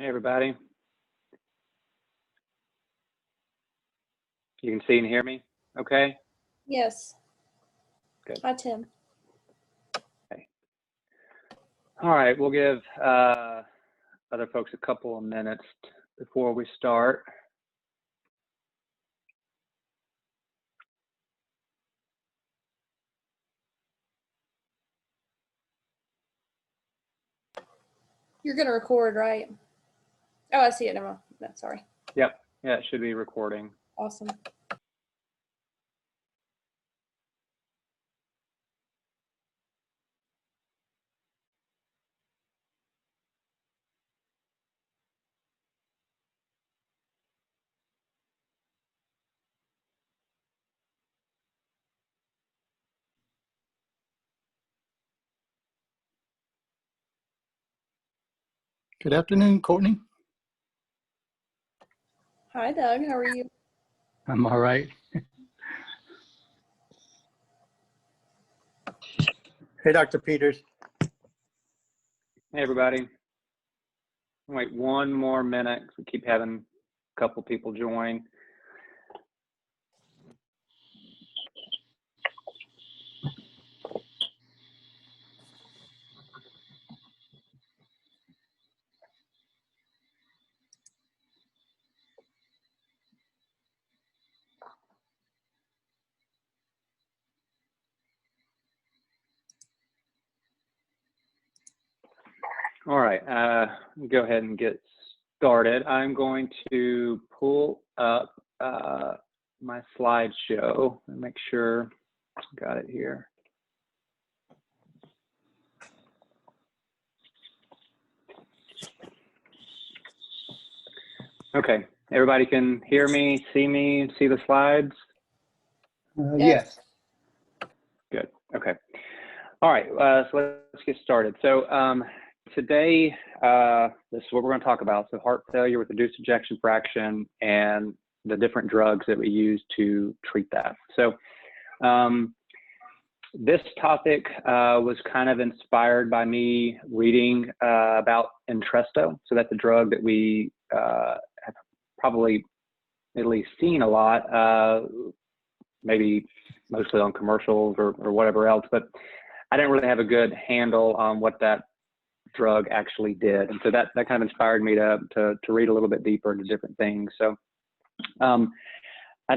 Hey, everybody. You can see and hear me okay? Yes. Good. Hi, Tim. Okay. All right, we'll give other folks a couple of minutes before we start. You're going to record, right? Oh, I see it. Never mind. No, sorry. Yep. Yeah, it should be recording. Awesome. Good afternoon, Courtney. Hi, Doug. How are you? I'm all right. Hey, Dr. Peters. Hey, everybody. Wait one more minute. We keep having a couple people join. All right, go ahead and get started. I'm going to pull up my slideshow and make sure I got it here. Okay, everybody can hear me, see the slides? Yes. Good, okay. All right, so let's get started. So today, this is what we're gonna talk about. So heart failure with reduced ejection fraction and the different drugs that we use to treat that. So this topic was kind of inspired by me reading about Entresto. So that's a drug that we have probably at least seen a lot, maybe mostly on commercials or whatever else, but I didn't really have a good handle on what that drug actually did. And so that kind of inspired me to read a little bit deeper into different things. So I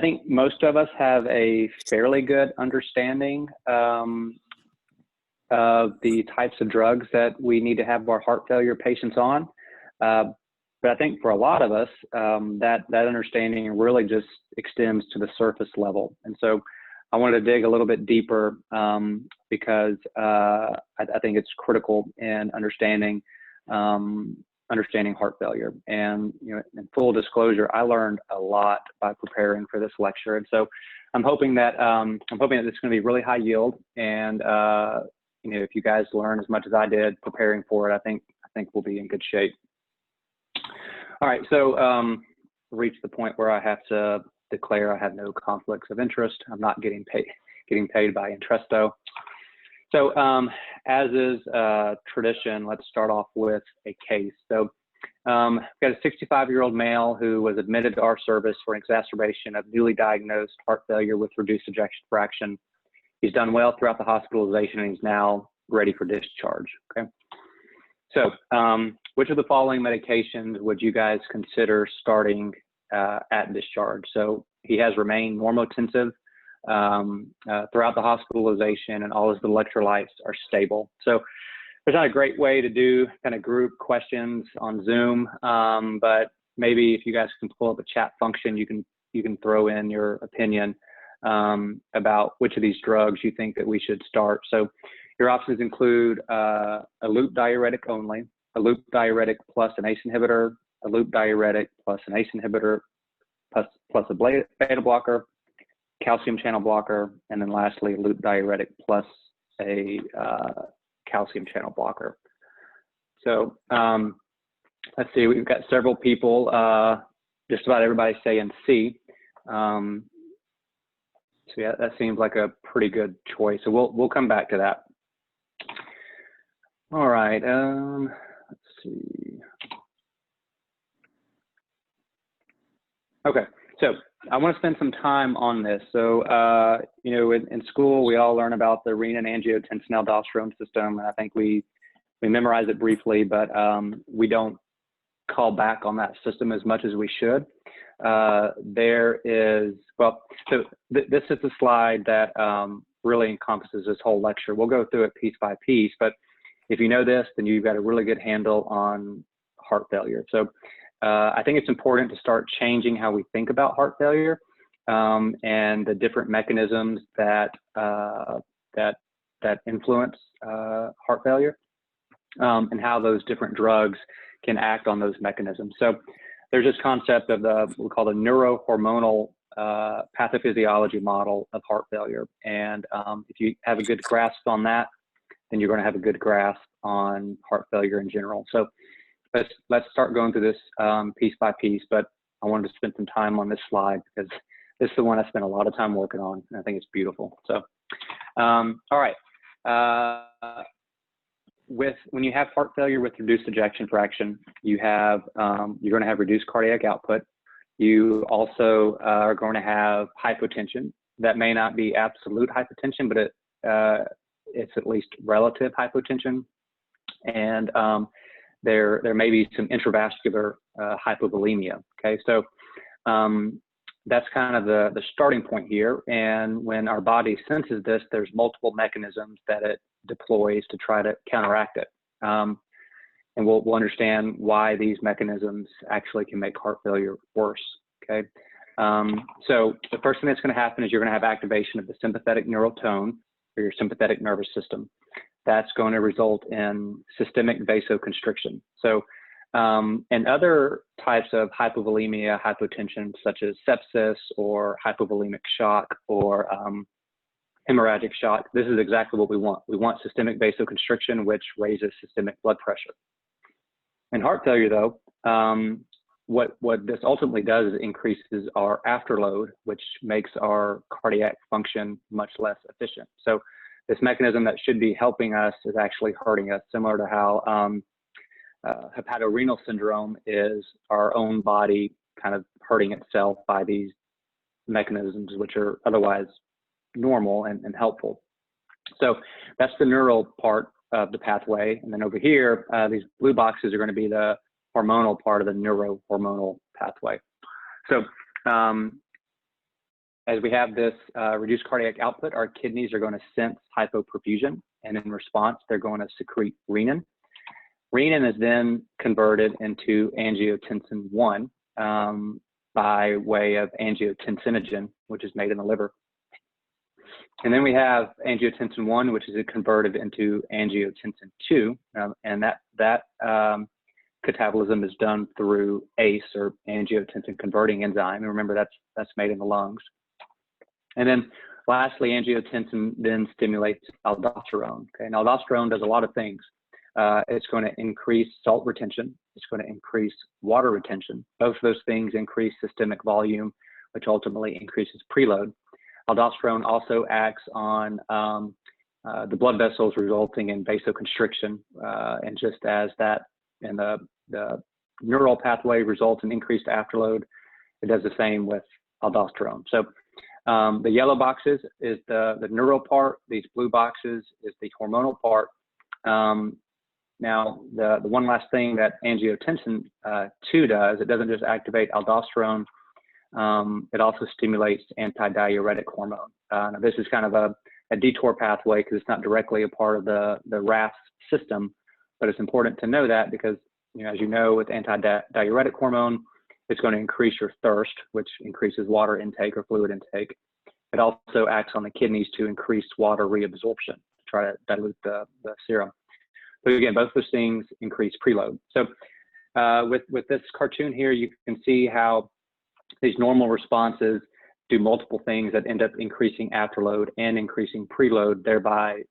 think most of us have a fairly good understanding of the types of drugs that we need to have our heart failure patients on. But I think for a lot of us, that understanding really just extends to the surface level. And so I wanted to dig a little bit deeper because I think it's critical in understanding heart failure. And in full disclosure, I learned a lot by preparing for this lecture. And so I'm hoping that it's going to be really high yield. And if you guys learn as much as I did preparing for it, I think we'll be in good shape. All right, so reached the point where I have to declare I have no conflicts of interest. I'm not getting paid by Entresto. So as is tradition, let's start off with a case. So we've got a 65-year-old male who was admitted to our service for an exacerbation of newly diagnosed heart failure with reduced ejection fraction. He's done well throughout the hospitalization and he's now ready for discharge, okay? So which of the following medications would you guys consider starting at discharge? So he has remained normotensive throughout the hospitalization and all his electrolytes are stable. So there's not a great way to do kind of group questions on Zoom, but maybe if you guys can pull up a chat function, you can throw in your opinion about which of these drugs you think that we should start. So your options include a loop diuretic only, a loop diuretic plus an ACE inhibitor, a loop diuretic plus an ACE inhibitor, plus a beta blocker, calcium channel blocker, and then lastly, a loop diuretic plus a calcium channel blocker. So let's see, we've got several people, just about everybody saying C. So yeah, that seems like a pretty good choice. So we'll come back to that. All right, let's see. Okay, so I want to spend some time on this. So, you know, in school, we all learn about the renin-angiotensin-aldosterone system, and I think we memorize it briefly, but we don't call back on that system as much as we should. There is, well, so this is a slide that really encompasses this whole lecture. We'll go through it piece by piece, but if you know this, then you've got a really good handle on heart failure. So I think it's important to start changing how we think about heart failure and the different mechanisms that that influence heart failure and how those different drugs can act on those mechanisms. So there's this concept of what we call the neurohormonal pathophysiology model of heart failure. And if you have a good grasp on that, then you're going to have a good grasp on heart failure in general. So let's start going through this piece by piece, but I wanted to spend some time on this slide because this is the one I spent a lot of time working on, and I think it's beautiful. So, all right. When you have heart failure with reduced ejection fraction, you have you're going to have reduced cardiac output. You also are going to have hypotension. That may not be absolute hypotension, but it's at least relative hypotension, and there may be some intravascular hypovolemia. Okay, so that's kind of the starting point here. And when our body senses this, there's multiple mechanisms that it deploys to try to counteract it. And we'll understand why these mechanisms actually can make heart failure worse. Okay, so the first thing that's going to happen is you're going to have activation of the sympathetic neural tone, or your sympathetic nervous system. That's going to result in systemic vasoconstriction. So, and other types of hypovolemia, hypotension, such as sepsis or hypovolemic shock or hemorrhagic shock, this is exactly what we want. We want systemic vasoconstriction, which raises systemic blood pressure. In heart failure, though, what this ultimately does is increases our afterload, which makes our cardiac function much less efficient. So this mechanism that should be helping us is actually hurting us, similar to how hepatorenal syndrome is our own body kind of hurting itself by these mechanisms, which are otherwise normal and helpful. So that's the neural part of the pathway. And then over here, these blue boxes are going to be the hormonal part of the neurohormonal pathway. So as we have this reduced cardiac output, our kidneys are going to sense hypoperfusion, and in response, they're going to secrete renin. Renin is then converted into angiotensin 1 by way of angiotensinogen, which is made in the liver. And then we have angiotensin 1, which is converted into angiotensin 2, and that catabolism is done through ACE, or angiotensin converting enzyme. And remember, that's made in the lungs. And then lastly, angiotensin then stimulates aldosterone. Okay, and aldosterone does a lot of things. It's going to increase salt retention. It's going to increase water retention. Both of those things increase systemic volume, which ultimately increases preload. Aldosterone also acts on the blood vessels, resulting in vasoconstriction. And just as that in the neural pathway results in increased afterload, it does the same with aldosterone. So the yellow boxes is the neural part. These blue boxes is the hormonal part. Now, the one last thing that angiotensin 2 does, it doesn't just activate aldosterone, it also stimulates antidiuretic hormone. Now this is kind of a detour pathway because it's not directly a part of the RAS system, but it's important to know that because, you know, as you know, with antidiuretic hormone, it's going to increase your thirst, which increases water intake or fluid intake. It also acts on the kidneys to increase water reabsorption, to try to dilute the serum. So again, both those things increase preload. So with this cartoon here, you can see how these normal responses do multiple things that end up increasing afterload and increasing preload, thereby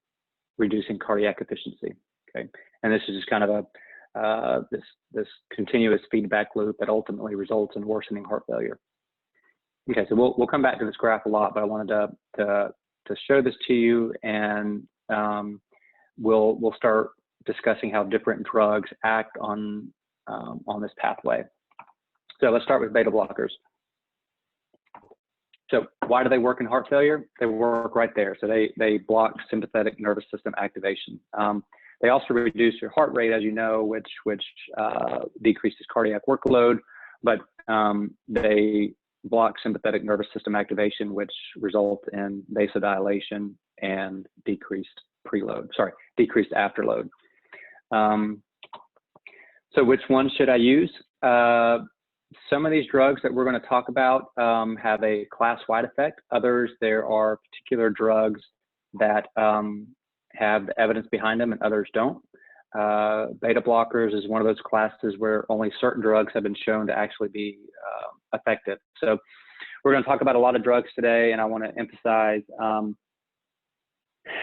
reducing cardiac efficiency. Okay, and this is just kind of this continuous feedback loop that ultimately results in worsening heart failure. Okay, so we'll come back to this graph a lot, but I wanted to show this to you, and we'll start discussing how different drugs act on this pathway. So let's start with beta blockers. So why do they work in heart failure? They work right there. So they block sympathetic nervous system activation. They also reduce your heart rate, as you know, which decreases cardiac workload, but they block sympathetic nervous system activation, which results in vasodilation and decreased afterload. So which one should I use? Some of these drugs that we're going to talk about have a class-wide effect. Others, there are particular drugs that have the evidence behind them and others don't. Beta blockers is one of those classes where only certain drugs have been shown to actually be effective. So we're going to talk about a lot of drugs today, and I want to emphasize,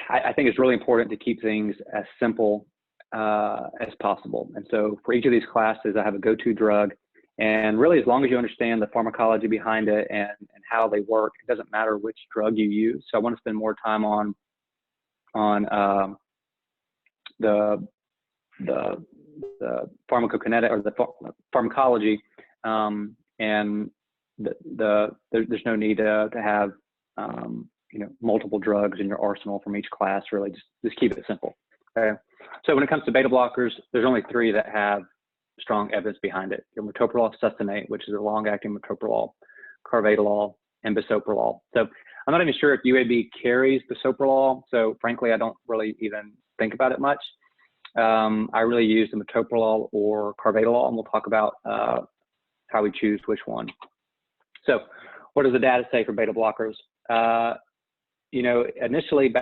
I think it's really important to keep things as simple as possible. And so for each of these classes, I have a go-to drug. And really, as long as you understand the pharmacology behind it and how they work, it doesn't matter which drug you use. So I want to spend more time on the pharmacokinetic or the pharmacology, and there's no need to have multiple drugs in your arsenal from each class. Really, just keep it simple. Okay. So when it comes to beta blockers, there's only 3 that have strong evidence behind it: your metoprolol succinate, which is a long-acting metoprolol, carvedilol, and bisoprolol. So I'm not even sure if UAB carries bisoprolol. So frankly, I don't really even think about it much. I really use the metoprolol or carvedilol, and we'll talk about how we choose which one. So what does the data say for beta blockers? Initially,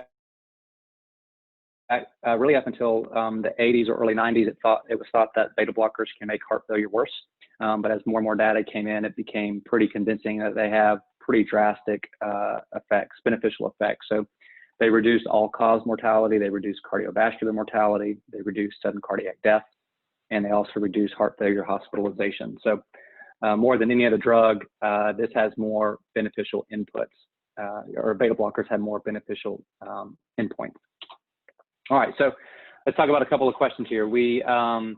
really up until the 80s or early 90s, it was thought that beta blockers can make heart failure worse. But as more and more data came in, it became pretty convincing that they have pretty drastic beneficial effects. So they reduce all-cause mortality, they reduce cardiovascular mortality, they reduce sudden cardiac death, and they also reduce heart failure hospitalization. So more than any other drug, this has more beneficial inputs, or beta blockers have more beneficial endpoints. All right, so let's talk about a couple of questions here. We often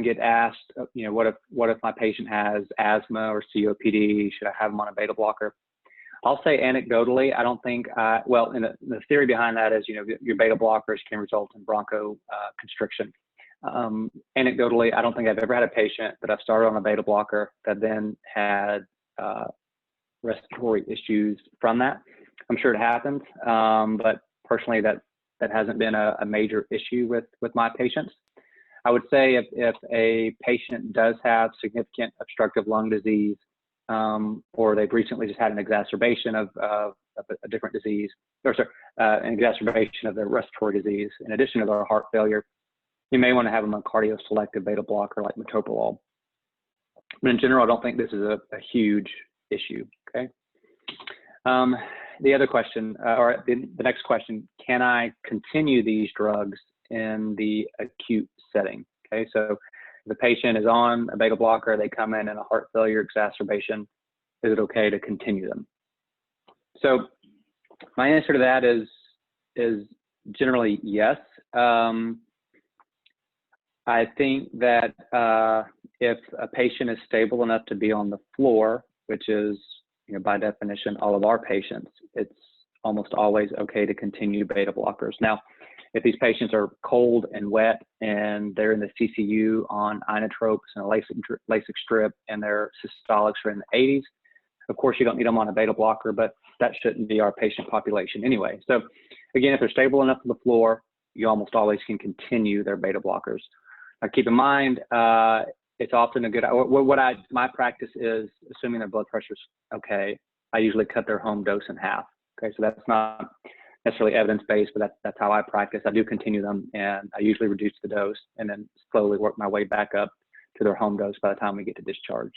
get asked, what if my patient has asthma or COPD? Should I have them on a beta blocker? I'll say anecdotally, I don't think, well, and the theory behind that is, your beta blockers can result in bronchoconstriction. Anecdotally, I don't think I've ever had a patient that I've started on a beta blocker that then had respiratory issues from that. I'm sure it happens, but personally, that hasn't been a major issue with my patients. I would say if a patient does have significant obstructive lung disease, or they've recently just had an exacerbation of a different disease, or sorry, an exacerbation of their respiratory disease, in addition to their heart failure, you may want to have them on cardioselective beta blocker like metoprolol. But in general, I don't think this is a huge issue. Okay. The other question, or the next question, can I continue these drugs in the acute setting? Okay, so if the patient is on a beta blocker, they come in a heart failure exacerbation, is it okay to continue them? So my answer to that is generally yes. I think that if a patient is stable enough to be on the floor, which is, by definition, all of our patients, it's almost always okay to continue beta blockers. Now, if these patients are cold and wet and they're in the CCU on inotropes and a Lasix strip and their systolics are in the 80s, of course, you don't need them on a beta blocker, but that shouldn't be our patient population anyway. So again, if they're stable enough on the floor, you almost always can continue their beta blockers. Now, keep in mind, it's often a good, my practice is, assuming their blood pressure's okay, I usually cut their home dose in half. Okay, so that's not necessarily evidence-based, but that's how I practice. I do continue them, and I usually reduce the dose and then slowly work my way back up to their home dose by the time we get to discharge.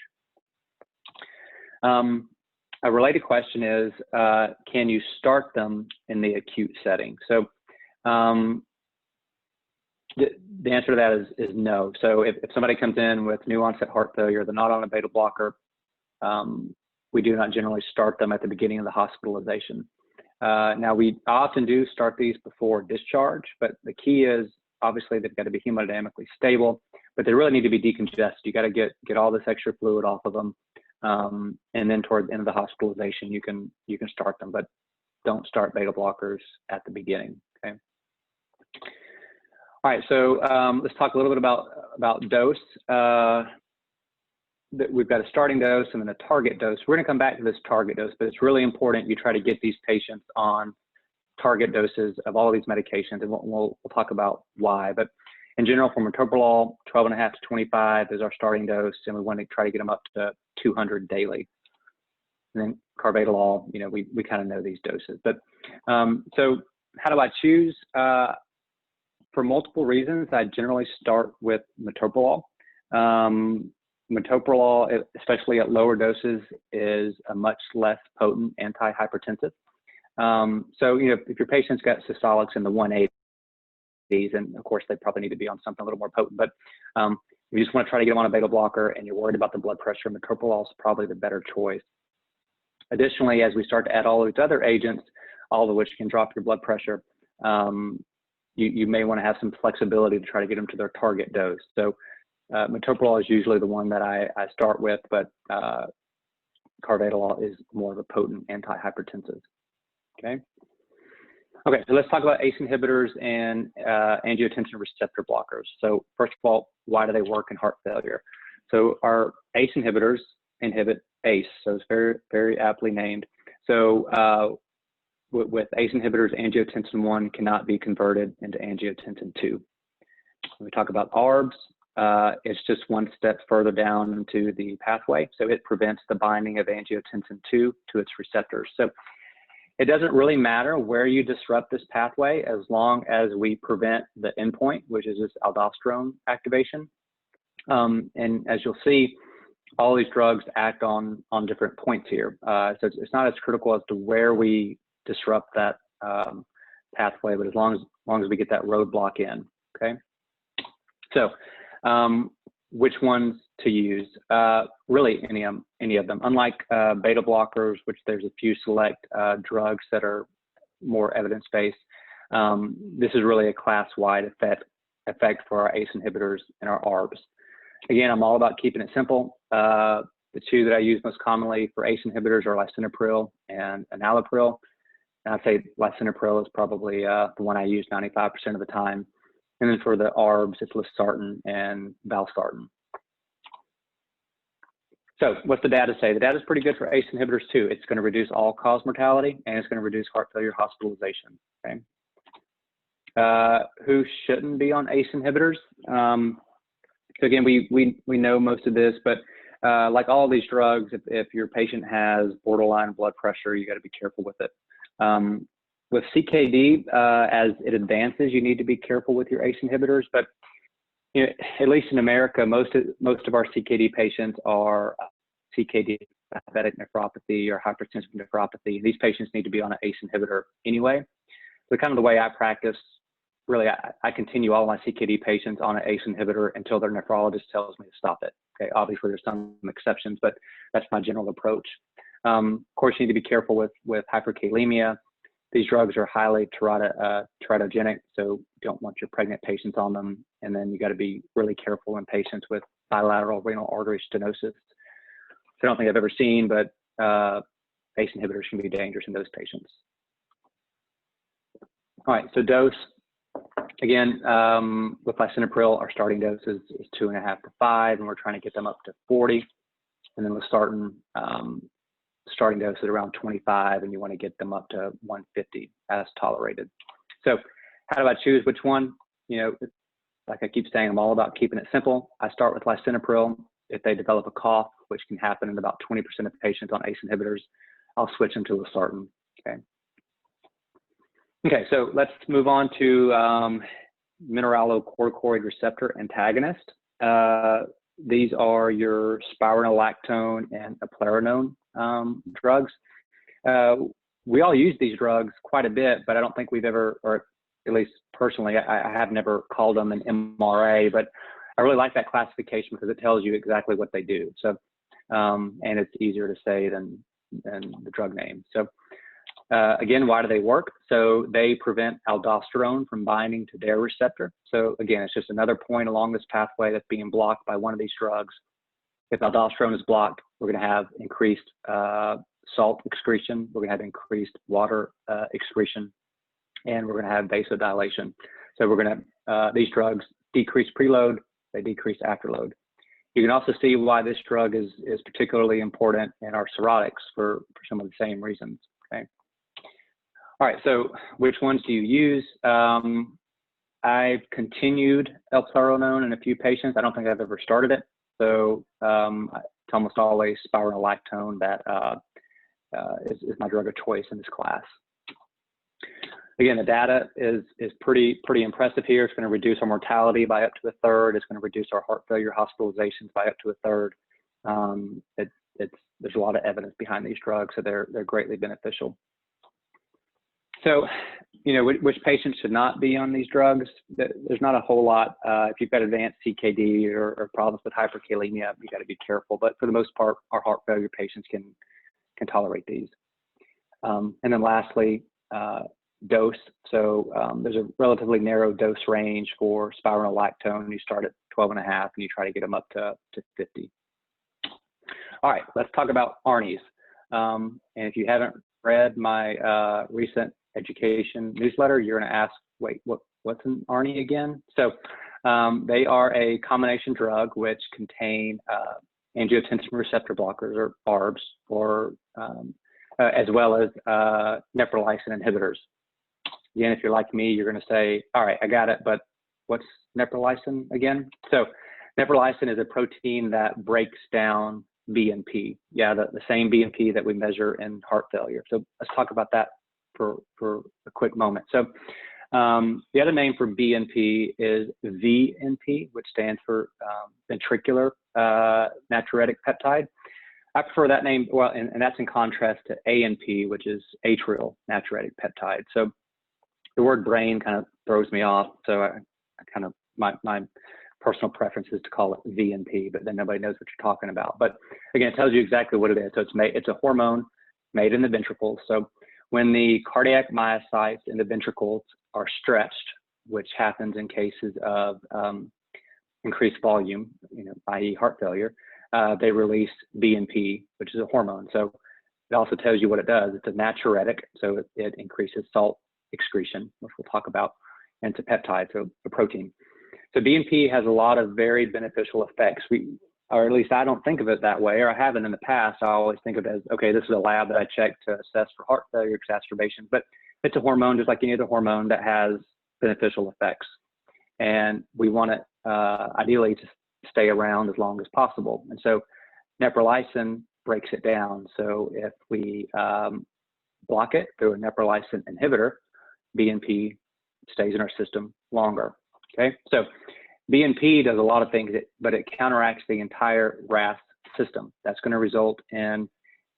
A related question is, can you start them in the acute setting? So the answer to that is no. So if somebody comes in with new onset heart failure, they're not on a beta blocker, we do not generally start them at the beginning of the hospitalization. Now, we often do start these before discharge, but the key is obviously they've got to be hemodynamically stable, but they really need to be decongested. You got to get all this extra fluid off of them And then toward the end of the hospitalization, you can start them, but don't start beta blockers at the beginning. Okay. All right, so let's talk a little bit about dose. We've got a starting dose and then a target dose. We're going to come back to this target dose, but it's really important you try to get these patients on target doses of all of these medications, and we'll talk about why. But in general, for metoprolol, 12.5 to 25 is our starting dose, and we want to try to get them up to 200 daily. And then carvedilol, you know, we kind of know these doses. But so how do I choose? For multiple reasons, I generally start with metoprolol. Metoprolol, especially at lower doses, is a much less potent antihypertensive. So, you know, if your patient's got systolics in the 180s, and of course they probably need to be on something a little more potent, but you just want to try to get them on a beta blocker and you're worried about the blood pressure, metoprolol is probably the better choice. Additionally, as we start to add all of these other agents, all of which can drop your blood pressure, you may want to have some flexibility to try to get them to their target dose. So metoprolol is usually the one that I start with, but carvedilol is more of a potent antihypertensive. Okay. Okay, so let's talk about ACE inhibitors and angiotensin receptor blockers. So first of all, why do they work in heart failure? So our ACE inhibitors inhibit ACE, so it's very, very aptly named. So with ACE inhibitors, angiotensin 1 cannot be converted into angiotensin 2. When we talk about ARBs, it's just one step further down into the pathway, so it prevents the binding of angiotensin 2 to its receptors. So it doesn't really matter where you disrupt this pathway as long as we prevent the endpoint, which is this aldosterone activation. And as you'll see, all these drugs act on different points here. So it's not as critical as to where we disrupt that pathway, but as long as we get that roadblock in, okay? So which ones to use? Really any of them. Unlike beta blockers, which there's a few select drugs that are more evidence-based, this is really a class-wide effect for our ACE inhibitors and our ARBs. Again, I'm all about keeping it simple. The two that I use most commonly for ACE inhibitors are lisinopril and enalapril. And I'd say lisinopril is probably the one I use 95% of the time. And then for the ARBs, it's losartan and valsartan. So what's the data say? The data is pretty good for ACE inhibitors too. It's going to reduce all-cause mortality and it's going to reduce heart failure hospitalization. Okay. Who shouldn't be on ACE inhibitors? So again, we know most of this, but like all of these drugs, if your patient has borderline blood pressure, you got to be careful with it. With CKD, as it advances, you need to be careful with your ACE inhibitors, but you know, at least in America, most of our CKD patients are CKD, diabetic nephropathy or hypertensive nephropathy. These patients need to be on an ACE inhibitor anyway. So kind of the way I practice, really, I continue all my CKD patients on an ACE inhibitor until their nephrologist tells me to stop it. Okay, obviously there's some exceptions, but that's my general approach. Of course, you need to be careful with hyperkalemia. These drugs are highly teratogenic, so you don't want your pregnant patients on them. And then you got to be really careful in patients with bilateral renal artery stenosis. So I don't think I've ever seen, but ACE inhibitors can be dangerous in those patients. All right, so dose. Again, with lisinopril, our starting dose is 2.5 to 5, and we're trying to get them up to 40. And then losartan, starting dose is around 25, and you want to get them up to 150 as tolerated. So how do I choose which one? You know, like I keep saying, I'm all about keeping it simple. I start with lisinopril. If they develop a cough, which can happen in about 20% of patients on ACE inhibitors, I'll switch them to losartan, okay? Okay, so let's move on to mineralocorticoid receptor antagonist. These are your spironolactone and eplerenone drugs. We all use these drugs quite a bit, but I don't think we've ever, or at least personally, I have never called them an MRA, but I really like that classification because it tells you exactly what they do. So, and it's easier to say than the drug name. So again, why do they work? So they prevent aldosterone from binding to their receptor. So again, it's just another point along this pathway that's being blocked by one of these drugs. If aldosterone is blocked, we're going to have increased salt excretion, we're going to have increased water excretion, and we're going to have vasodilation. So we're going to, these drugs decrease preload, they decrease afterload. You can also see why this drug is particularly important in our cirrhotics for some of the same reasons, okay? All right, so which ones do you use? I've continued elafibranor in a few patients. I don't think I've ever started it. So it's almost always spironolactone that is my drug of choice in this class. Again, the data is pretty impressive here. It's going to reduce our mortality by up to a third. It's going to reduce our heart failure hospitalizations by up to a third. There's a lot of evidence behind these drugs, so they're greatly beneficial. So, you know, which patients should not be on these drugs? There's not a whole lot. If you've got advanced CKD or problems with hyperkalemia, you got to be careful. But for the most part, our heart failure patients can tolerate these. And then lastly, dose. So there's a relatively narrow dose range for spironolactone. You start at 12.5 and you try to get them up to 50. All right, let's talk about ARNIs. And if you haven't read my recent education newsletter, you're going to ask, wait, what's an ARNI again? So they are a combination drug which contain angiotensin receptor blockers, or ARBs, or as well as neprilysin inhibitors. Again, if you're like me, you're going to say, all right, I got it, but what's neprilysin again? So neprilysin is a protein that breaks down BNP. Yeah, the same BNP that we measure in heart failure. So let's talk about that for a quick moment. So the other name for BNP is VNP, which stands for ventricular natriuretic peptide. I prefer that name, well, and that's in contrast to ANP, which is atrial natriuretic peptide. So the word brain kind of throws me off. So I kind of, my personal preference is to call it VNP, but then nobody knows what you're talking about. But again, it tells you exactly what it is. So it's a hormone made in the ventricles. So when the cardiac myocytes in the ventricles are stretched, which happens in cases of increased volume, i.e. heart failure, they release BNP, which is a hormone. So it also tells you what it does. It's a natriuretic, so it increases salt excretion, which we'll talk about, and it's a peptide, so a protein. So BNP has a lot of very beneficial effects. Or at least I don't think of it that way, or I haven't in the past. I always think of it as, okay, this is a lab that I check to assess for heart failure exacerbation, but it's a hormone just like any other hormone that has beneficial effects. And we want it ideally to stay around as long as possible. And so neprilysin breaks it down. So if we block it through a neprilysin inhibitor, BNP stays in our system longer, okay? So BNP does a lot of things, but it counteracts the entire RAS system. That's going to result in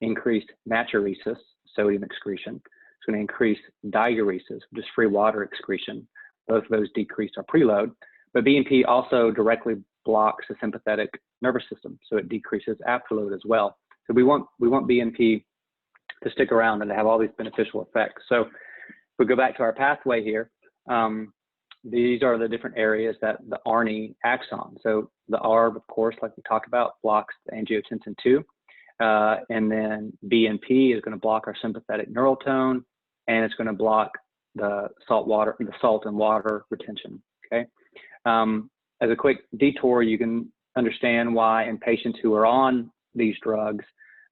increased natriuresis, sodium excretion. It's going to increase diuresis, which is free water excretion. Both of those decrease our preload. But BNP also directly blocks the sympathetic nervous system, so it decreases afterload as well. So we want BNP to stick around and to have all these beneficial effects. So if we go back to our pathway here, these are the different areas that the ARNI acts on. So the ARB, of course, like we talked about, blocks the angiotensin 2. And then BNP is going to block our sympathetic neural tone, and it's going to block the salt and water retention, okay? As a quick detour, you can understand why in patients who are on these drugs,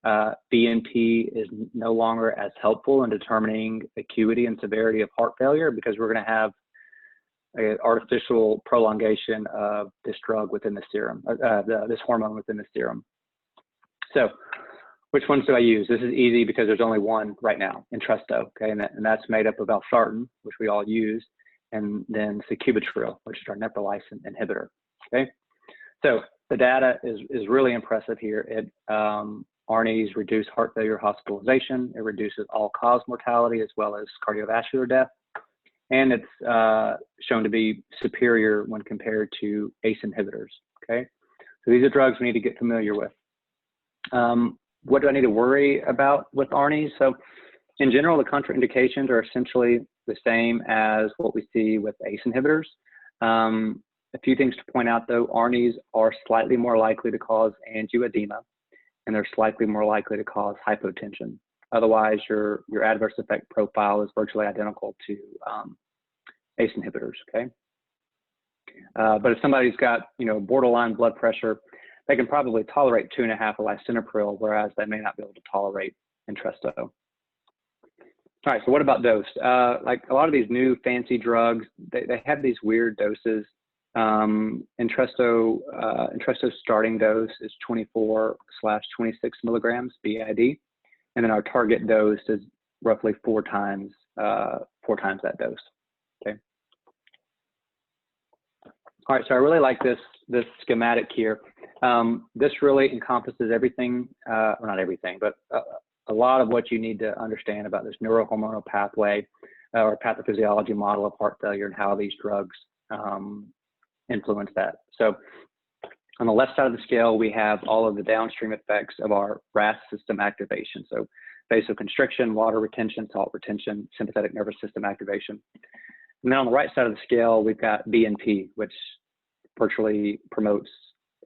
BNP is no longer as helpful in determining acuity and severity of heart failure, because we're going to have an artificial prolongation of this drug within the serum, this hormone within the serum. So which ones do I use? This is easy because there's only one right now, Entresto, okay? And that's made up of valsartan, which we all use, and then sacubitril, which is our neprilysin inhibitor, okay? So the data is really impressive here. ARNIs reduce heart failure hospitalization. It reduces all-cause mortality as well as cardiovascular death. And it's shown to be superior when compared to ACE inhibitors, okay? So these are drugs we need to get familiar with. What do I need to worry about with ARNIs? So in general, the contraindications are essentially the same as what we see with ACE inhibitors. A few things to point out though, ARNIs are slightly more likely to cause angioedema, and they're slightly more likely to cause hypotension. Otherwise, your adverse effect profile is virtually identical to ACE inhibitors, okay? But if somebody's got, borderline blood pressure, they can probably tolerate 2.5 lisinopril, whereas they may not be able to tolerate Entresto. All right, so what about dose? Like a lot of these new fancy drugs, they have these weird doses. Entresto's starting dose is 24/26 milligrams BID, and then our target dose is roughly 4 times that dose. Okay. All right, so I really like this schematic here. This really encompasses everything, well, not everything, but a lot of what you need to understand about this neurohormonal pathway or pathophysiology model of heart failure and how these drugs influence that. So on the left side of the scale, we have all of the downstream effects of our RAS system activation. So vasoconstriction, water retention, salt retention, sympathetic nervous system activation. And then on the right side of the scale, we've got BNP, which virtually promotes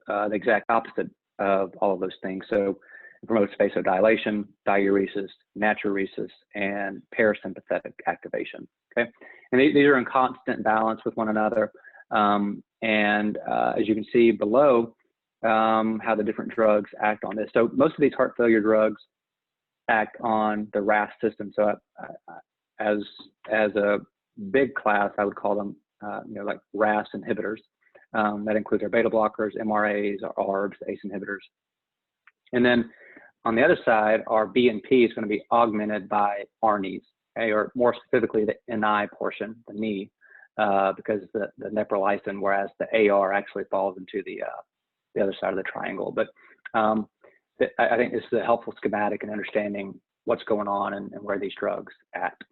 the exact opposite of all of those things. So it promotes vasodilation, diuresis, natriuresis, and parasympathetic activation. Okay, and these are in constant balance with one another. As you can see below, how the different drugs act on this. So most of these heart failure drugs act on the RAS system. So as a big class, I would call them, like RAS inhibitors. That includes our beta blockers, MRAs, our ARBs, ACE inhibitors. And then on the other side, our BNP is going to be augmented by ARNIs, okay, or more specifically the NI portion, the knee, because the neprilysin, whereas the AR actually falls into the other side of the triangle. But I think this is a helpful schematic in understanding what's going on and where these drugs act.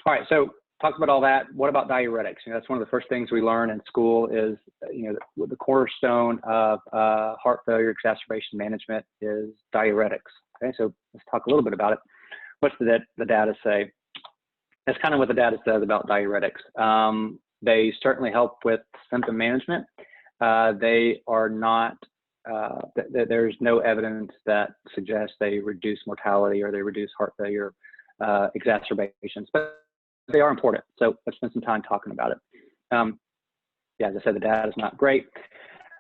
All right, so talked about all that. What about diuretics? That's one of the first things we learn in school is, the cornerstone of heart failure exacerbation management is diuretics. Okay, so let's talk a little bit about it. What's the data say? That's kind of what the data says about diuretics. They certainly help with symptom management. They are not, there's no evidence that suggests they reduce mortality or they reduce heart failure exacerbations, but they are important. So let's spend some time talking about it. Yeah, as I said, the data is not great.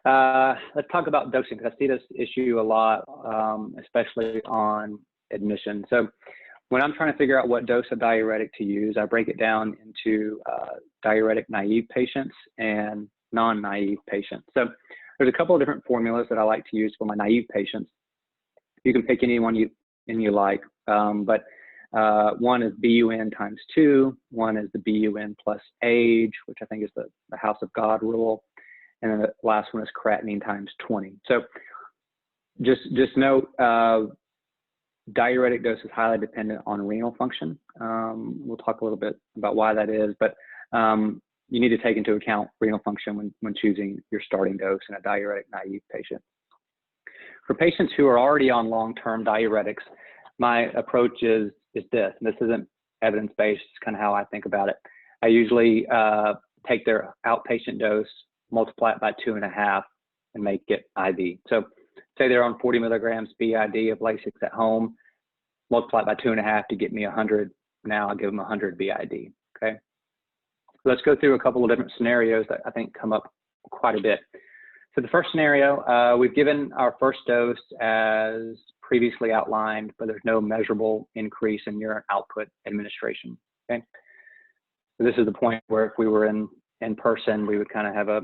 Let's talk about dosing, because I see this issue a lot, especially on admission. So when I'm trying to figure out what dose of diuretic to use, I break it down into diuretic naive patients and non-naive patients. So there's a couple of different formulas that I like to use for my naive patients. You can pick any one you like, but one is BUN times 2, one is the BUN plus age, which I think is the House of God rule, and then the last one is creatinine times 20. So just note, diuretic dose is highly dependent on renal function. We'll talk a little bit about why that is, but you need to take into account renal function when choosing your starting dose in a diuretic naive patient. For patients who are already on long-term diuretics, my approach is this, and this isn't evidence-based, it's kind of how I think about it. I usually take their outpatient dose, multiply it by 2.5, and make it IV. So say they're on 40 milligrams BID of Lasix at home, multiply it by 2.5 to get me 100. Now I'll give them 100 BID, okay? So let's go through a couple of different scenarios that I think come up quite a bit. So the first scenario, we've given our first dose as previously outlined, but there's no measurable increase in urine output administration, okay? So this is the point where if we were in person, we would kind of have a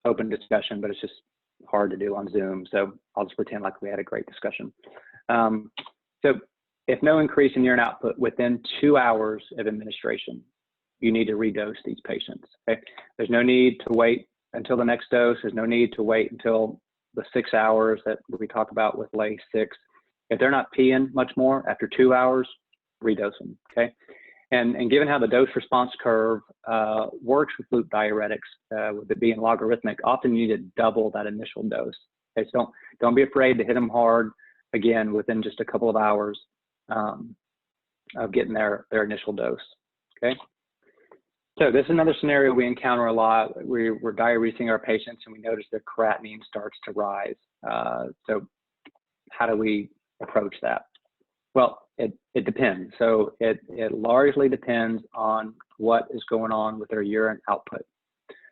open discussion, but it's just hard to do on Zoom. So I'll just pretend like we had a great discussion. So if no increase in urine output within 2 hours of administration, you need to redose these patients, okay? There's no need to wait until the next dose. There's no need to wait until the 6 hours that we talk about with Lasix. If they're not peeing much more after 2 hours, redose them, okay? And given how the dose response curve works with loop diuretics, with it being logarithmic, often you need to double that initial dose. Okay, so don't be afraid to hit them hard again within just a couple of hours of getting their initial dose, okay? So this is another scenario we encounter a lot. We're diuresing our patients and we notice their creatinine starts to rise. So how do we approach that? Well, it depends. So it largely depends on what is going on with their urine output.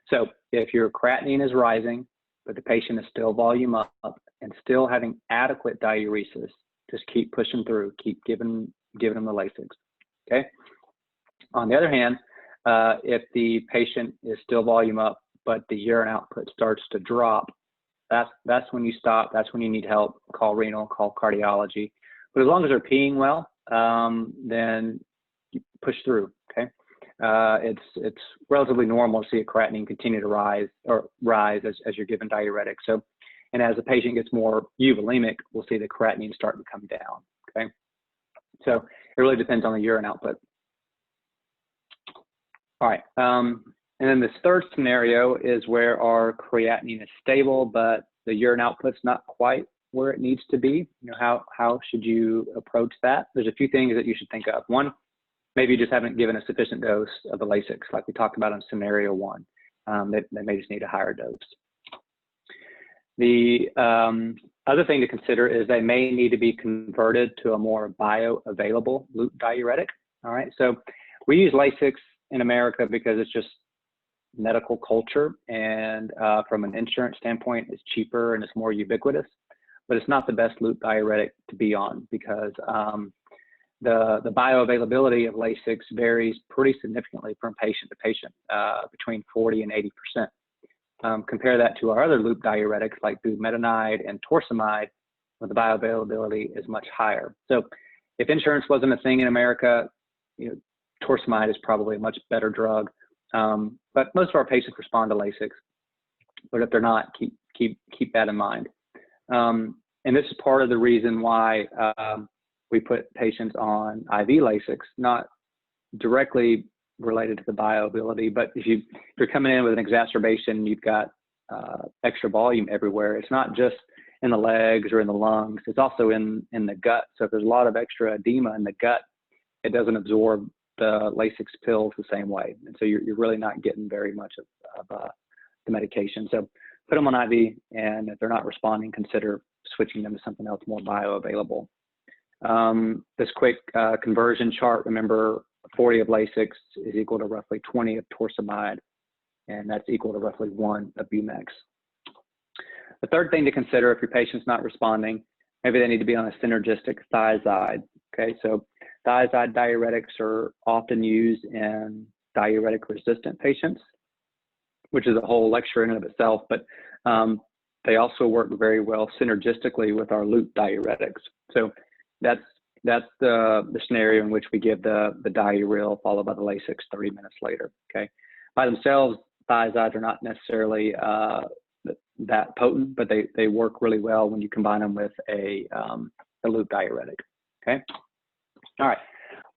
So if your creatinine is rising, but the patient is still volume up and still having adequate diuresis, just keep pushing through, keep giving them the Lasix, okay? On the other hand, if the patient is still volume up, but the urine output starts to drop, that's when you stop, that's when you need help, call renal, call cardiology. But as long as they're peeing well, then you push through, okay? It's relatively normal to see a creatinine continue to rise as you're given diuretic. So, and as the patient gets more euvolemic, we'll see the creatinine start to come down, okay? So it really depends on the urine output. All right, and then this third scenario is where our creatinine is stable, but the urine output's not quite where it needs to be. You know, how should you approach that? There's a few things that you should think of. One, maybe you just haven't given a sufficient dose of the Lasix, like we talked about in scenario one. They may just need a higher dose. The other thing to consider is they may need to be converted to a more bioavailable loop diuretic. All right, so we use Lasix in America because it's just medical culture, and from an insurance standpoint, it's cheaper and it's more ubiquitous, but it's not the best loop diuretic to be on because the bioavailability of Lasix varies pretty significantly from patient to patient, between 40 and 80%. Compare that to our other loop diuretics like bumetanide and torsemide, where the bioavailability is much higher. So if insurance wasn't a thing in America, you know, torsemide is probably a much better drug. But most of our patients respond to Lasix, but if they're not, keep that in mind. And this is part of the reason why we put patients on IV Lasix, not directly related to the bioavailability, but if you're coming in with an exacerbation, you've got extra volume everywhere. It's not just in the legs or in the lungs, it's also in the gut. So if there's a lot of extra edema in the gut, it doesn't absorb the Lasix pills the same way. And so you're really not getting very much of the medication. So put them on IV, and if they're not responding, consider switching them to something else more bioavailable. This quick conversion chart, remember 40 of Lasix is equal to roughly 20 of torsemide, and that's equal to roughly 1 of Bumex. The third thing to consider if your patient's not responding, maybe they need to be on a synergistic thiazide. Okay, so thiazide diuretics are often used in diuretic resistant patients, which is a whole lecture in and of itself, but they also work very well synergistically with our loop diuretics. So that's the scenario in which we give the diureal followed by the Lasix 30 minutes later, okay? By themselves, thiazides are not necessarily that potent, but they work really well when you combine them with a loop diuretic, okay? All right,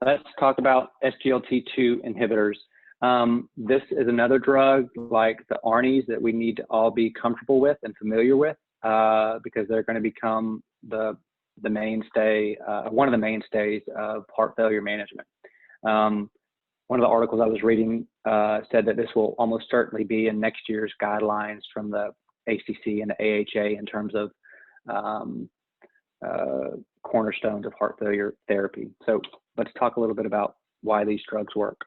let's talk about SGLT2 inhibitors. This is another drug like the ARNIs that we need to all be comfortable with and familiar with because they're going to become the mainstay, one of the mainstays of heart failure management. One of the articles I was reading said that this will almost certainly be in next year's guidelines from the ACC and the AHA in terms of cornerstones of heart failure therapy. So let's talk a little bit about why these drugs work.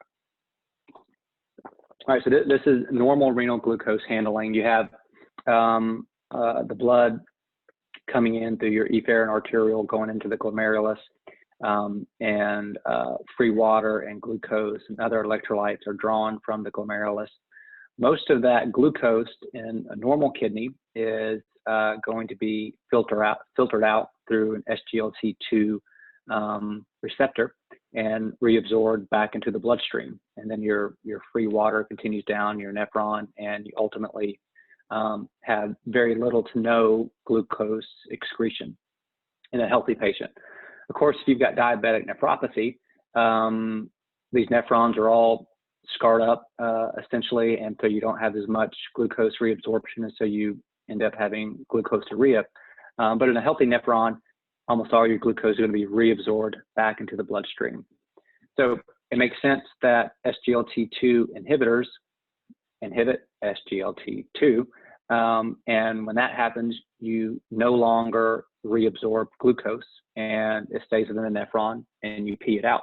All right, so this is normal renal glucose handling. You have the blood coming in through your efferent arteriole going into the glomerulus, and free water and glucose and other electrolytes are drawn from the glomerulus. Most of that glucose in a normal kidney is going to be filtered out through an SGLT2 receptor and reabsorbed back into the bloodstream. And then your free water continues down your nephron, and you ultimately have very little to no glucose excretion in a healthy patient. Of course, if you've got diabetic nephropathy, these nephrons are all scarred up essentially, and so you don't have as much glucose reabsorption, and so you end up having glucosuria. But in a healthy nephron, almost all your glucose is going to be reabsorbed back into the bloodstream. So it makes sense that SGLT2 inhibitors inhibit SGLT2. And when that happens, you no longer reabsorb glucose and it stays in the nephron and you pee it out.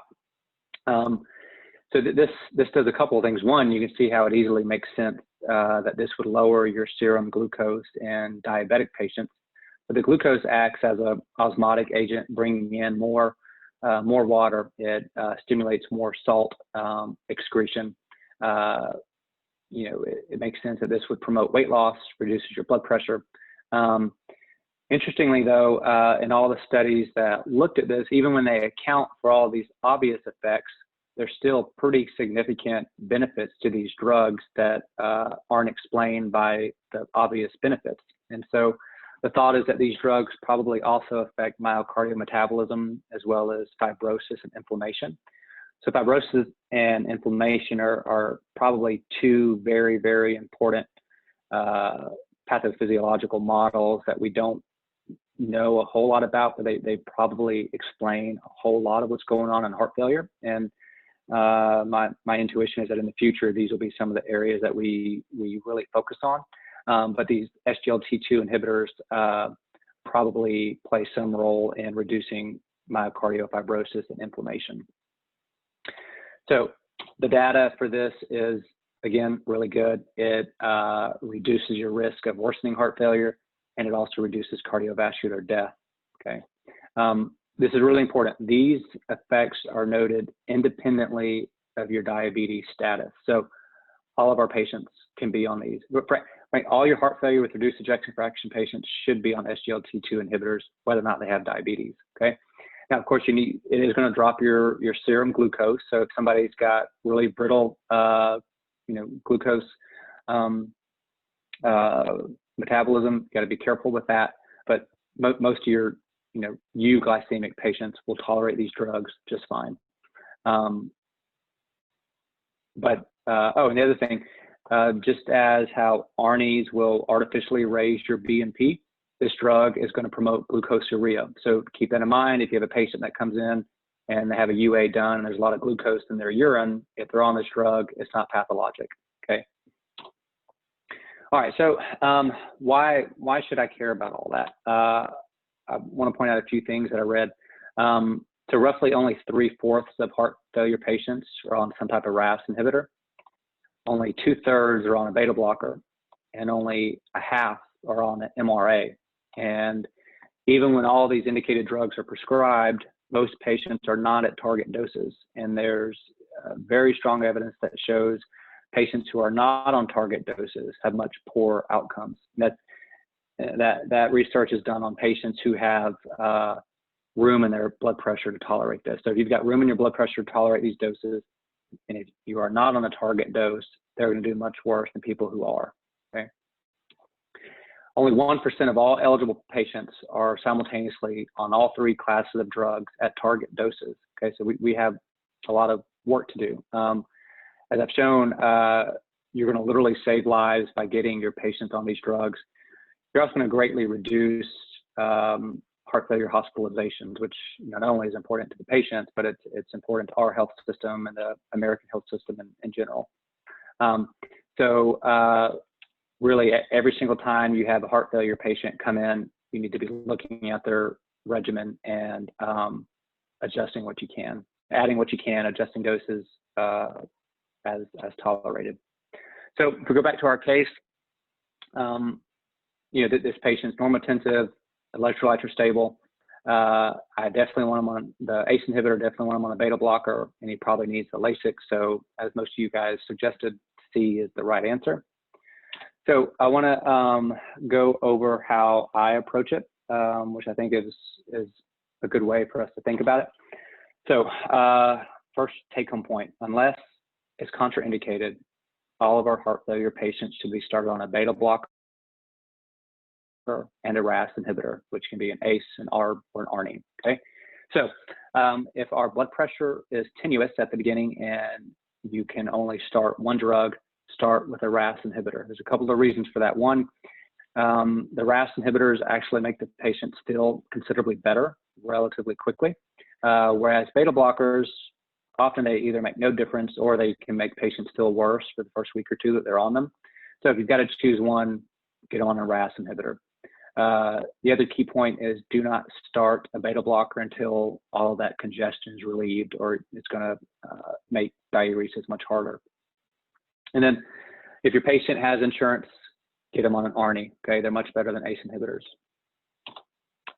So this does a couple of things. One, you can see how it easily makes sense that this would lower your serum glucose in diabetic patients. But the glucose acts as an osmotic agent, bringing in more water. It stimulates more salt excretion. It makes sense that this would promote weight loss, reduces your blood pressure. Interestingly, though, in all the studies that looked at this, even when they account for all these obvious effects, there's still pretty significant benefits to these drugs that aren't explained by the obvious benefits. And so the thought is that these drugs probably also affect myocardial metabolism as well as fibrosis and inflammation. So fibrosis and inflammation are probably two very, very important pathophysiological models that we don't know a whole lot about, but they probably explain a whole lot of what's going on in heart failure. And my intuition is that in the future, these will be some of the areas that we really focus on. But these SGLT2 inhibitors probably play some role in reducing myocardial fibrosis and inflammation. So the data for this is, again, really good. It reduces your risk of worsening heart failure, and it also reduces cardiovascular death, okay? This is really important. These effects are noted independently of your diabetes status. So all of our patients can be on these. Right, all your heart failure with reduced ejection fraction patients should be on SGLT2 inhibitors, whether or not they have diabetes, okay? Now, of course, it is going to drop your serum glucose. So if somebody's got really brittle, glucose metabolism, you got to be careful with that. But most of your, euglycemic patients will tolerate these drugs just fine. And the other thing, just as how ARNIs will artificially raise your BNP, this drug is going to promote glucosuria. So keep that in mind. If you have a patient that comes in and they have a UA done and there's a lot of glucose in their urine, if they're on this drug, it's not pathologic, okay? All right, so why should I care about all that? I want to point out a few things that I read. So roughly only 3/4 of heart failure patients are on some type of RAS inhibitor. Only 2/3 are on a beta blocker, and only a half are on an MRA. And even when all these indicated drugs are prescribed, most patients are not at target doses. And there's very strong evidence that shows patients who are not on target doses have much poorer outcomes. That research is done on patients who have room in their blood pressure to tolerate this. So if you've got room in your blood pressure to tolerate these doses, and if you are not on a target dose, they're going to do much worse than people who are, okay? Only 1% of all eligible patients are simultaneously on all three classes of drugs at target doses, okay? So we have a lot of work to do. As I've shown, you're going to literally save lives by getting your patients on these drugs. You're also going to greatly reduce heart failure hospitalizations, which not only is important to the patients, but it's important to our health system and the American health system in general. Really, every single time you have a heart failure patient come in, you need to be looking at their regimen and adjusting what you can, adding what you can, adjusting doses as tolerated. So if we go back to our case, this patient's normotensive, electrolytes are stable. I definitely want him on the ACE inhibitor, definitely want him on a beta blocker, and he probably needs a LASIK. So as most of you guys suggested, C is the right answer. So I want to go over how I approach it, which I think is a good way for us to think about it. So first take-home point, unless it's contraindicated, all of our heart failure patients should be started on a beta blocker and a RAS inhibitor, which can be an ACE, an ARB, or an ARNI, okay? So if our blood pressure is tenuous at the beginning and you can only start one drug, start with a RAS inhibitor. There's a couple of reasons for that. One, the RAS inhibitors actually make the patient feel considerably better relatively quickly, whereas beta blockers often they either make no difference or they can make patients feel worse for the first week or two that they're on them. So if you've got to choose one, get on a RAS inhibitor. The other key point is do not start a beta blocker until all of that congestion is relieved, or it's going to make diuresis much harder. And then if your patient has insurance, get them on an ARNI. Okay, they're much better than ACE inhibitors.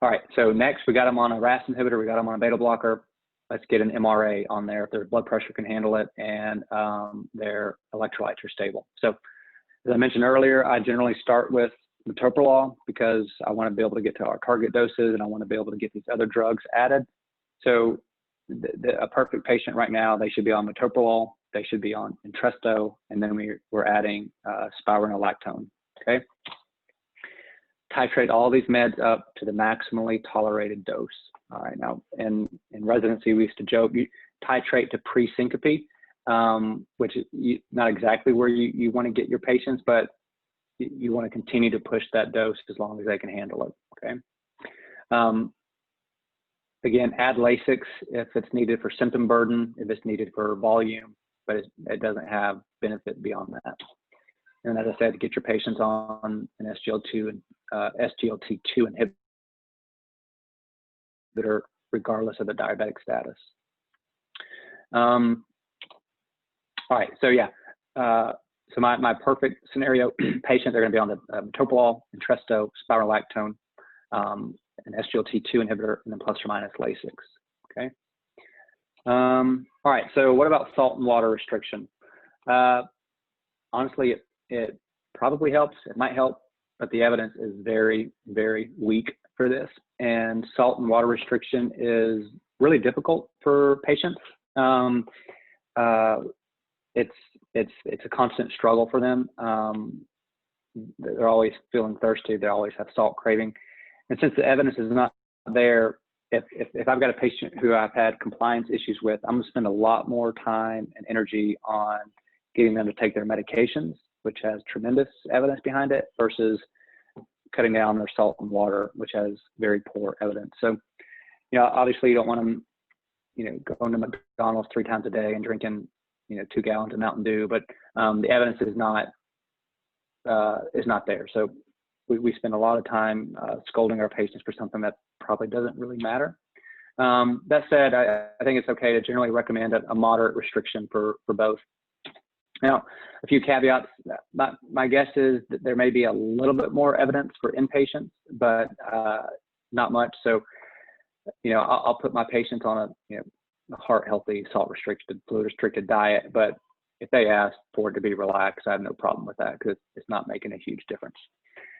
All right, so next we got them on a RAS inhibitor, we got them on a beta blocker. Let's get an MRA on there if their blood pressure can handle it and their electrolytes are stable. So as I mentioned earlier, I generally start with metoprolol because I want to be able to get to our target doses and I want to be able to get these other drugs added. So a perfect patient right now, they should be on metoprolol, they should be on Entresto, and then we're adding spironolactone, okay? Titrate all these meds up to the maximally tolerated dose. All right, now in residency, we used to joke, you titrate to pre-syncope, which is not exactly where you want to get your patients, but you want to continue to push that dose as long as they can handle it, okay? Again, add Lasix if it's needed for symptom burden, if it's needed for volume, but it doesn't have benefit beyond that. And as I said, get your patients on an SGLT2 inhibitor, regardless of the diabetic status. All right, so yeah, so my perfect scenario patients are going to be on the metoprolol, Entresto, spironolactone, an SGLT2 inhibitor, and then plus or minus Lasix. Okay. All right. So what about salt and water restriction? Honestly, it probably helps. It might help, but the evidence is very, very weak for this. And salt and water restriction is really difficult for patients. It's a constant struggle for them. They're always feeling thirsty. They always have salt craving. And since the evidence is not there, if I've got a patient who I've had compliance issues with, I'm going to spend a lot more time and energy on getting them to take their medications, which has tremendous evidence behind it, versus cutting down their salt and water, which has very poor evidence. So, obviously you don't want them, going to McDonald's 3 times a day and drinking, 2 gallons of Mountain Dew, but the evidence is not there. So we spend a lot of time scolding our patients for something that probably doesn't really matter. That said, I think it's okay to generally recommend a moderate restriction for both. Now, a few caveats. My guess is that there may be a little bit more evidence for inpatients, but not much. So, I'll put my patients on a heart healthy, salt restricted, fluid restricted diet. But if they ask for it to be relaxed, I have no problem with that because it's not making a huge difference.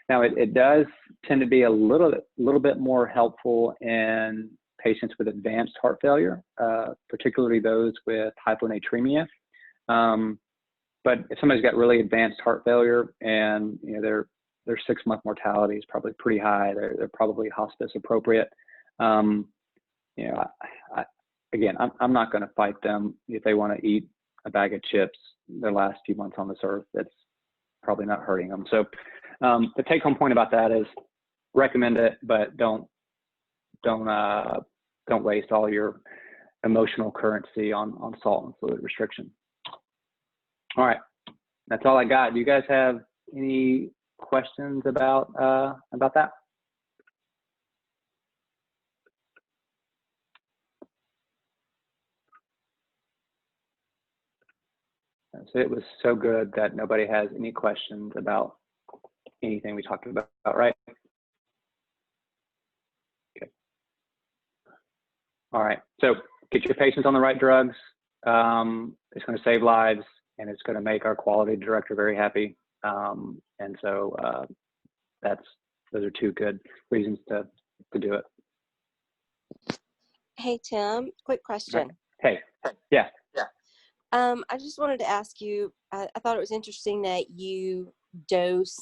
Now, it does tend to be a little bit more helpful in patients with advanced heart failure, particularly those with hyponatremia. But if somebody's got really advanced heart failure and their 6-month mortality is probably pretty high, they're probably hospice appropriate. Again, I'm not going to fight them if they want to eat a bag of chips their last few months on this earth. That's probably not hurting them. So the take-home point about that is recommend it, but don't waste all your emotional currency on salt and fluid restriction. All right, that's all I got. Do you guys have any questions about that? So it was so good that nobody has any questions about anything we talked about, right? Okay. All right, so get your patients on the right drugs. It's going to save lives, and it's going to make our quality director very happy. And so those are 2 good reasons to do it. Hey, Tim, quick question. Hey, yeah. I just wanted to ask you, I thought it was interesting that you dose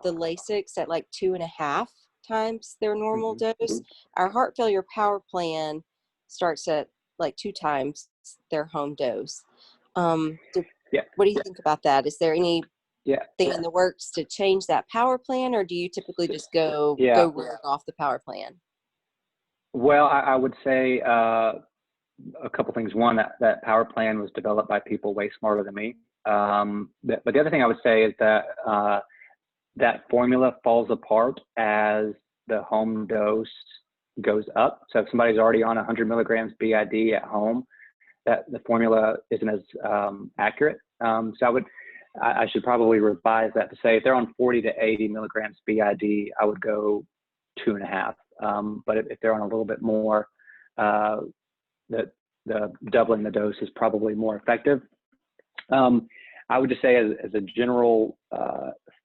the Lasix at like 2.5 times their normal dose. Our heart failure power plan starts at like 2 times their home dose. What do you think about that? Is there any thing in the works to change that power plan, or do you typically just go rogue off the power plan? Well, I would say a couple things. One, that power plan was developed by people way smarter than me. But the other thing I would say is that that formula falls apart as the home dose goes up. So if somebody's already on 100 milligrams BID at home, that the formula isn't as accurate. So I should probably revise that to say if they're on 40 to 80 milligrams BID, I would go 2.5. But if they're on a little bit more, the doubling the dose is probably more effective. I would just say as a general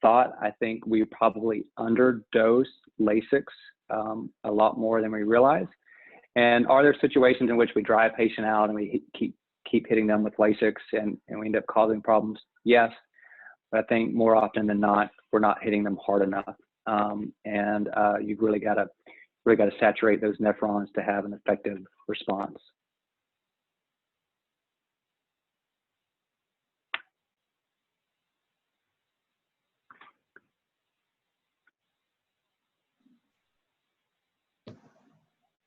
thought, I think we probably underdose Lasix a lot more than we realize. And are there situations in which we drive a patient out and we keep hitting them with Lasix and we end up causing problems? Yes, but I think more often than not, we're not hitting them hard enough. You've really got to saturate those nephrons to have an effective response.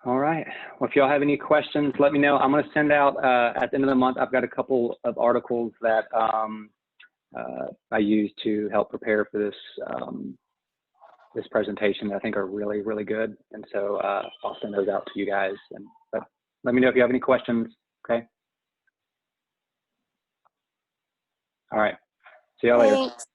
All right. Well, if y'all have any questions, let me know. I'm going to send out at the end of the month. I've got a couple of articles that I use to help prepare for this this presentation that I think are really, really good. And so I'll send those out to you guys. And let me know if you have any questions. Okay. All right. See y'all later. Thanks.